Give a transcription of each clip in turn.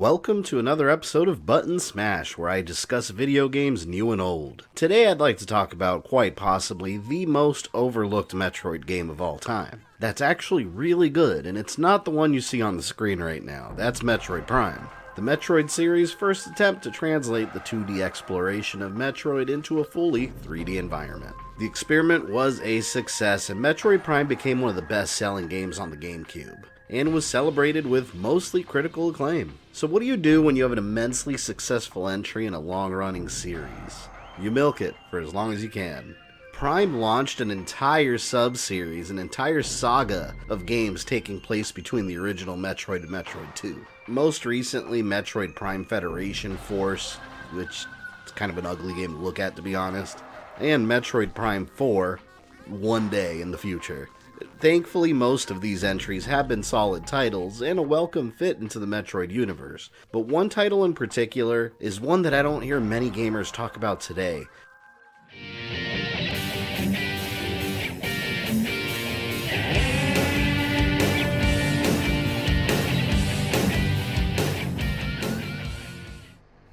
Welcome to another episode of Button Smash, where I discuss video games new and old. Today I'd like to talk about quite possibly the most overlooked Metroid game of all time. That's actually really good, and it's not the one you see on the screen right now. That's Metroid Prime. The Metroid series' first attempt to translate the 2D exploration of Metroid into a fully 3D environment. The experiment was a success, and Metroid Prime became one of the best-selling games on the GameCube, and was celebrated with mostly critical acclaim. So what do you do when you have an immensely successful entry in a long-running series? You milk it for as long as you can. Prime launched an entire sub-series, an entire saga of games taking place between the original Metroid and Metroid 2. Most recently, Metroid Prime Federation Force, which is kind of an ugly game to look at, to be honest, and Metroid Prime 4 one day in the future. Thankfully, most of these entries have been solid titles and a welcome fit into the Metroid universe, but one title in particular is one that I don't hear many gamers talk about today.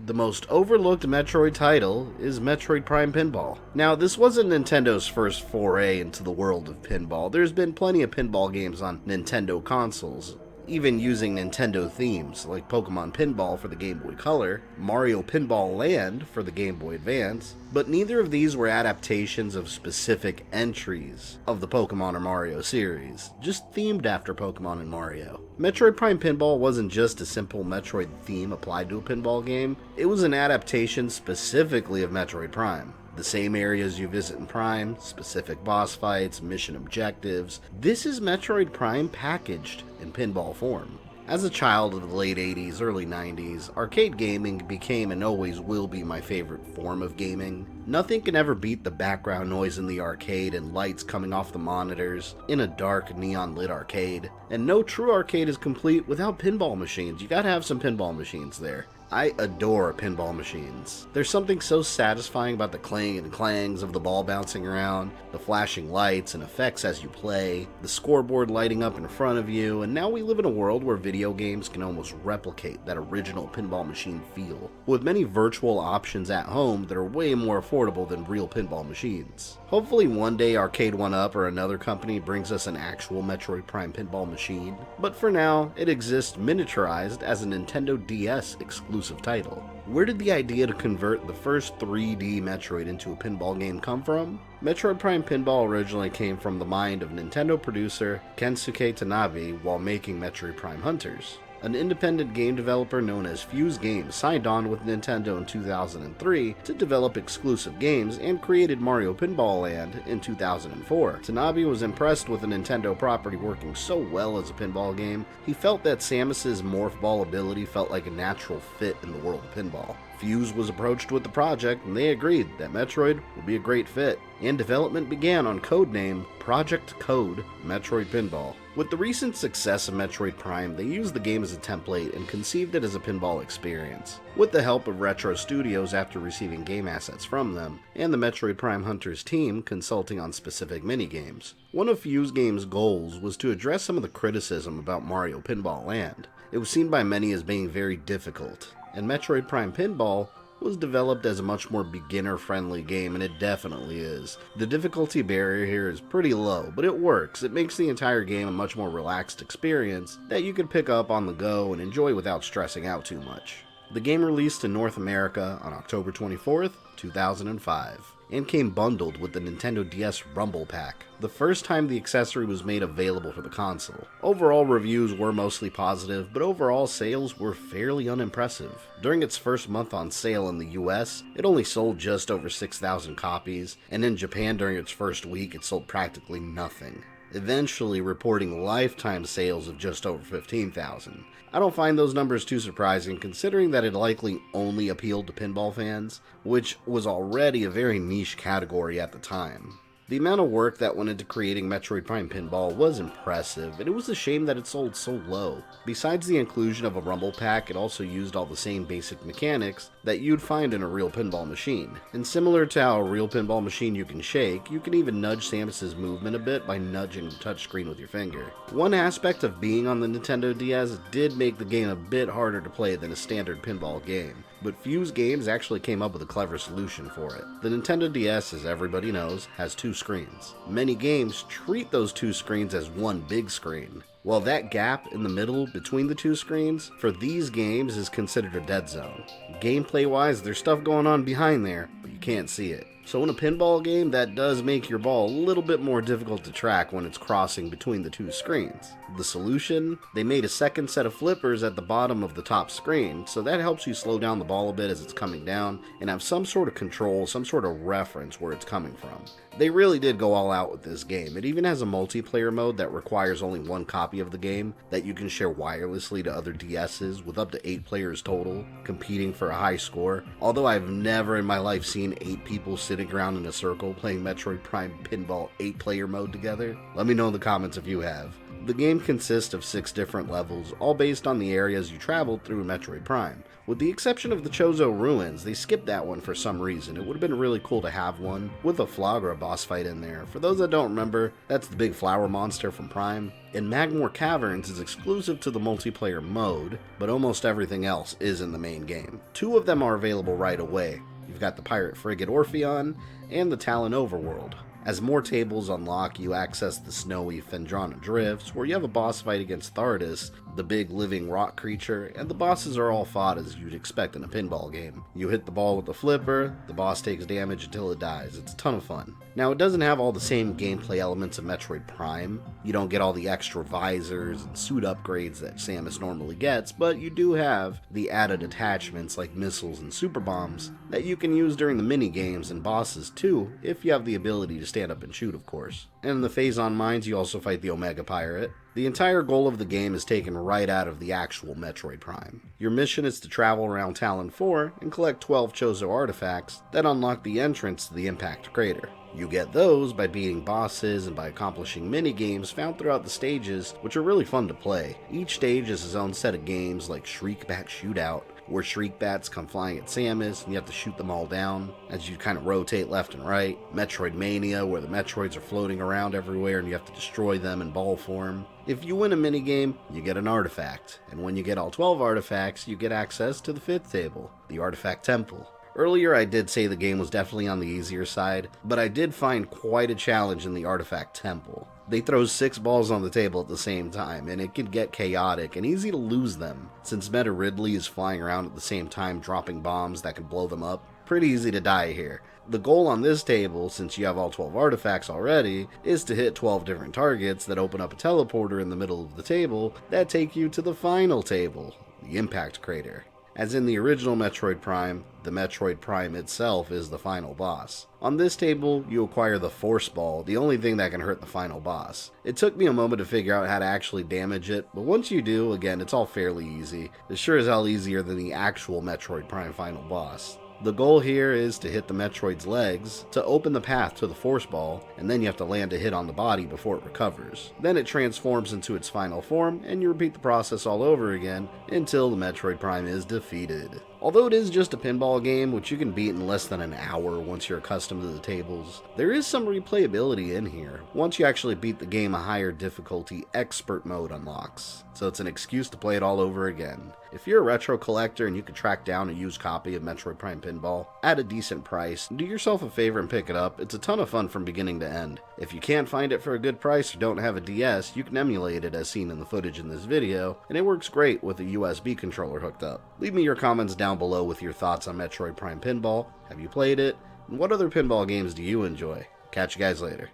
The most overlooked Metroid title is Metroid Prime Pinball. Now, this wasn't Nintendo's first foray into the world of pinball. There's been plenty of pinball games on Nintendo consoles, even using Nintendo themes, like Pokemon Pinball for the Game Boy Color, Mario Pinball Land for the Game Boy Advance, but neither of these were adaptations of specific entries of the Pokemon or Mario series, just themed after Pokemon and Mario. Metroid Prime Pinball wasn't just a simple Metroid theme applied to a pinball game, it was an adaptation specifically of Metroid Prime. The same areas you visit in Prime, specific boss fights, mission objectives. This is Metroid Prime packaged in pinball form. As a child of the late 80s, early 90s, arcade gaming became and always will be my favorite form of gaming. Nothing can ever beat the background noise in the arcade and lights coming off the monitors in a dark, neon-lit arcade. And no true arcade is complete without pinball machines. You gotta have some pinball machines there. I adore pinball machines. There's something so satisfying about the clang and clangs of the ball bouncing around, the flashing lights and effects as you play, the scoreboard lighting up in front of you, and now we live in a world where video games can almost replicate that original pinball machine feel, with many virtual options at home that are way more affordable than real pinball machines. Hopefully one day Arcade 1-Up or another company brings us an actual Metroid Prime pinball machine, but for now, it exists miniaturized as a Nintendo DS exclusive title. Where did the idea to convert the first 3D Metroid into a pinball game come from? Metroid Prime Pinball originally came from the mind of Nintendo producer Kensuke Tanabe while making Metroid Prime Hunters. An independent game developer known as Fuse Games signed on with Nintendo in 2003 to develop exclusive games and created Mario Pinball Land in 2004. Tanabe was impressed with the Nintendo property working so well as a pinball game, he felt that Samus's morph ball ability felt like a natural fit in the world of pinball. Fuse was approached with the project and they agreed that Metroid would be a great fit, and development began on codename Project Code Metroid Pinball. With the recent success of Metroid Prime, they used the game as a template and conceived it as a pinball experience. With the help of Retro Studios after receiving game assets from them, and the Metroid Prime Hunters team consulting on specific minigames. One of Fuse Games' goals was to address some of the criticism about Mario Pinball Land. It was seen by many as being very difficult, and Metroid Prime Pinball was developed as a much more beginner-friendly game, and it definitely is. The difficulty barrier here is pretty low, but it works. It makes the entire game a much more relaxed experience that you can pick up on the go and enjoy without stressing out too much. The game released in North America on October 24th, 2005, and came bundled with the Nintendo DS Rumble Pack, the first time the accessory was made available for the console. Overall reviews were mostly positive, but overall sales were fairly unimpressive. During its first month on sale in the US, it only sold just over 6,000 copies, and in Japan during its first week it sold practically nothing, eventually reporting lifetime sales of just over 15,000. I don't find those numbers too surprising considering that it likely only appealed to pinball fans, which was already a very niche category at the time. The amount of work that went into creating Metroid Prime Pinball was impressive, and it was a shame that it sold so low. Besides the inclusion of a rumble pack, it also used all the same basic mechanics that you'd find in a real pinball machine. And similar to how a real pinball machine you can shake, you can even nudge Samus's movement a bit by nudging the touchscreen with your finger. One aspect of being on the Nintendo DS did make the game a bit harder to play than a standard pinball game, but Fuse Games actually came up with a clever solution for it. The Nintendo DS, as everybody knows, has two screens. Many games treat those two screens as one big screen. Well, that gap in the middle between the two screens, for these games, is considered a dead zone. Gameplay-wise, there's stuff going on behind there, but you can't see it. So in a pinball game, that does make your ball a little bit more difficult to track when it's crossing between the two screens. The solution? They made a second set of flippers at the bottom of the top screen, so that helps you slow down the ball a bit as it's coming down, and have some sort of control, some sort of reference where it's coming from. They really did go all out with this game. It even has a multiplayer mode that requires only one copy of the game that you can share wirelessly to other DSs with up to 8 players total, competing for a high score. Although I've never in my life seen 8 people sitting around in a circle playing Metroid Prime Pinball 8-player mode together. Let me know in the comments if you have. The game consists of 6 different levels, all based on the areas you traveled through Metroid Prime. With the exception of the Chozo Ruins, they skipped that one for some reason. It would have been really cool to have one with a Flagra boss fight in there. For those that don't remember, that's the big flower monster from Prime. And Magmore Caverns is exclusive to the multiplayer mode, but almost everything else is in the main game. 2 of them are available right away. You've got the Pirate Frigate Orpheon and the Talon Overworld. As more tables unlock, you access the snowy Phendrana Drifts, where you have a boss fight against Thardus, the big living rock creature, and the bosses are all fought as you'd expect in a pinball game. You hit the ball with the flipper, the boss takes damage until it dies. It's a ton of fun. Now, it doesn't have all the same gameplay elements of Metroid Prime. You don't get all the extra visors and suit upgrades that Samus normally gets, but you do have the added attachments like missiles and super bombs that you can use during the mini-games and bosses too, if you have the ability to stand up and shoot, of course. And in the Phazon Mines, you also fight the Omega Pirate. The entire goal of the game is taken right out of the actual Metroid Prime. Your mission is to travel around Talon 4 and collect 12 Chozo artifacts that unlock the entrance to the Impact Crater. You get those by beating bosses and by accomplishing mini-games found throughout the stages, which are really fun to play. Each stage is its own set of games like Shriekbat Shootout, where Shriekbats come flying at Samus and you have to shoot them all down as you kind of rotate left and right. Metroid Mania, where the Metroids are floating around everywhere and you have to destroy them in ball form. If you win a minigame, you get an artifact, and when you get all 12 artifacts, you get access to the 5th table, the Artifact Temple. Earlier I did say the game was definitely on the easier side, but I did find quite a challenge in the Artifact Temple. They throw 6 balls on the table at the same time, and it can get chaotic and easy to lose them, since Meta Ridley is flying around at the same time dropping bombs that can blow them up. Pretty easy to die here. The goal on this table, since you have all 12 artifacts already, is to hit 12 different targets that open up a teleporter in the middle of the table that take you to the final table, the Impact Crater. As in the original Metroid Prime, the Metroid Prime itself is the final boss. On this table, you acquire the Force Ball, the only thing that can hurt the final boss. It took me a moment to figure out how to actually damage it, but once you do, again, it's all fairly easy. It's sure as hell easier than the actual Metroid Prime final boss. The goal here is to hit the Metroid's legs to open the path to the Force Ball, and then you have to land a hit on the body before it recovers. Then it transforms into its final form, and you repeat the process all over again until the Metroid Prime is defeated. Although it is just a pinball game, which you can beat in less than an hour once you're accustomed to the tables, there is some replayability in here. Once you actually beat the game, a higher difficulty Expert Mode unlocks, so it's an excuse to play it all over again. If you're a retro collector and you can track down a used copy of Metroid Prime Pinball at a decent price, do yourself a favor and pick it up. It's a ton of fun from beginning to end. If you can't find it for a good price or don't have a DS, you can emulate it as seen in the footage in this video, and it works great with a USB controller hooked up. Leave me your comments down below with your thoughts on Metroid Prime Pinball. Have you played it? And what other pinball games do you enjoy? Catch you guys later.